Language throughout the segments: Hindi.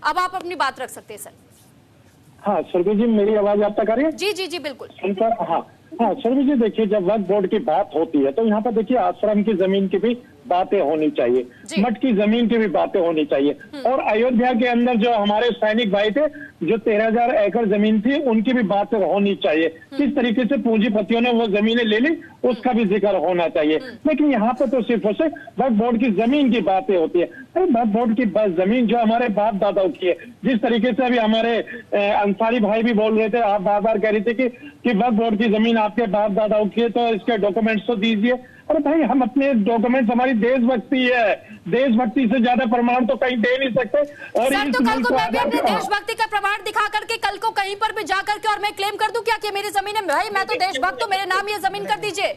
अब आप अपनी बात रख सकते हैं सर। हाँ सुरभि जी, मेरी आवाज आप तक आ रही है? जी जी जी बिल्कुल। हाँ हाँ सुरभि जी, देखिए जब वक्फ बोर्ड की बात होती है तो यहाँ पर देखिए आश्रम की जमीन की भी बातें होनी चाहिए, मठ की जमीन की भी बातें होनी चाहिए, और अयोध्या के अंदर जो हमारे सैनिक भाई थे जो 13,000 एकड़ जमीन थी उनकी भी बातें होनी चाहिए। किस तरीके से पूंजीपतियों ने वो जमीनें ले ली उसका भी जिक्र होना चाहिए। लेकिन यहाँ पर तो सिर्फ और सिर्फ वक्फ बोर्ड की जमीन की बातें होती है। वक्फ बोर्ड की जमीन जो हमारे बाप दादाओं की है, जिस तरीके से अभी हमारे अंसारी भाई भी बोल रहे थे, आप बार बार कह रहे थे कि वक्फ बोर्ड की जमीन आपके बाप दादाओं की है तो इसके डॉक्यूमेंट्स तो दीजिए। अरे भाई, हम अपने डॉक्यूमेंट्स, हमारी देशभक्ति है, देशभक्ति से ज्यादा प्रमाण तो कहीं दे नहीं सकते। और सर तो कल को मैं भी अपने देशभक्ति का प्रमाण दिखा करके कल को कहीं पर भी जा करके और मैं क्लेम कर दूं क्या कि मेरी जमीन है, भाई मैं तो देशभक्त हूं, मेरे नाम ये जमीन कर दीजिए।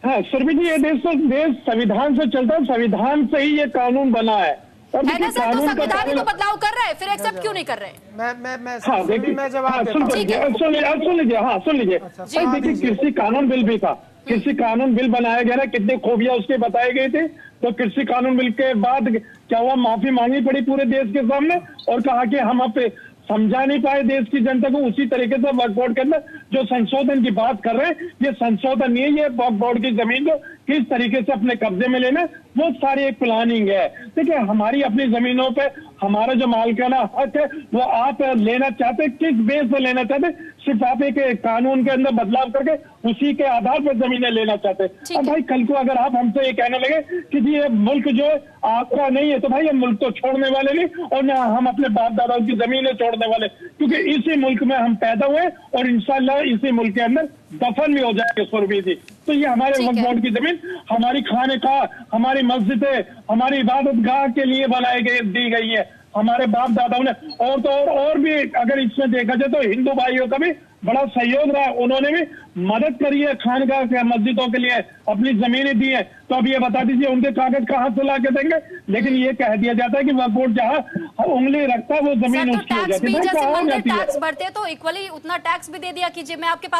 हाँ सुरभि जी, ये देश संविधान से चलता है, संविधान से ही ये कानून बना है। है ना सर, तो संविधान ही तो बदलाव कर रहे हैं, फिर एक्सेप्ट क्यों नहीं कर रहे? मैं जवाब सुन लीजिए। हाँ सुन लीजिए, देखिए कृषि कानून बिल भी था, कृषि कानून बिल बनाया गया ना, कितनी खूबियां उसके बताए गए थे। तो कृषि कानून बिल के बाद क्या हुआ, माफी मांगनी पड़ी पूरे देश के सामने और कहा कि हम अब समझा नहीं पाए देश की जनता को। उसी तरीके से वक्फ बोर्ड के अंदर जो संशोधन की बात कर रहे हैं, ये संशोधन नहीं है, ये वक्फ बोर्ड की जमीन को किस तरीके से अपने कब्जे में लेना, वो सारी एक प्लानिंग है। देखिए हमारी अपनी जमीनों पे हमारा जो मालिकाना हक है वो आप लेना चाहते, किस बेस पे लेना चाहते? सिर्फ आप एक कानून के अंदर बदलाव करके उसी के आधार पर जमीनें लेना चाहते। अब भाई कल को अगर आप हमसे ये कहने लगे कि जी ये मुल्क जो है आपका नहीं है, तो भाई ये मुल्क तो छोड़ने वाले नहीं, और ना हम अपने बाप दादाओं की जमीनें छोड़ने वाले, क्योंकि इसी मुल्क में हम पैदा हुए और इंशाल्लाह इसी मुल्क के अंदर दफन भी हो जाएंगे सुरभि जी। तो ये हमारे वक्फ बोर्ड की जमीन हमारी खानेका, हमारी मस्जिदें, हमारी इबादत गाह के लिए दी गई है हमारे बाप दादाओं ने। और तो और भी अगर इसमें देखा जाए तो हिंदू भाइयों का भी बड़ा सहयोग रहा, उन्होंने भी मदद करी है, खानगाह के मस्जिदों के लिए अपनी जमीनें दी है। तो अब ये बता दीजिए उनके कागज कहाँ से ला के देंगे? लेकिन ये कह दिया जाता है कि वक्फ बोर्ड जहाँ उंगली रखता है वो जमीन उसकी हो जाती है। टैक्स बढ़ते तो इक्वली उतना टैक्स भी दे दिया कीजिए। मैं आपके पास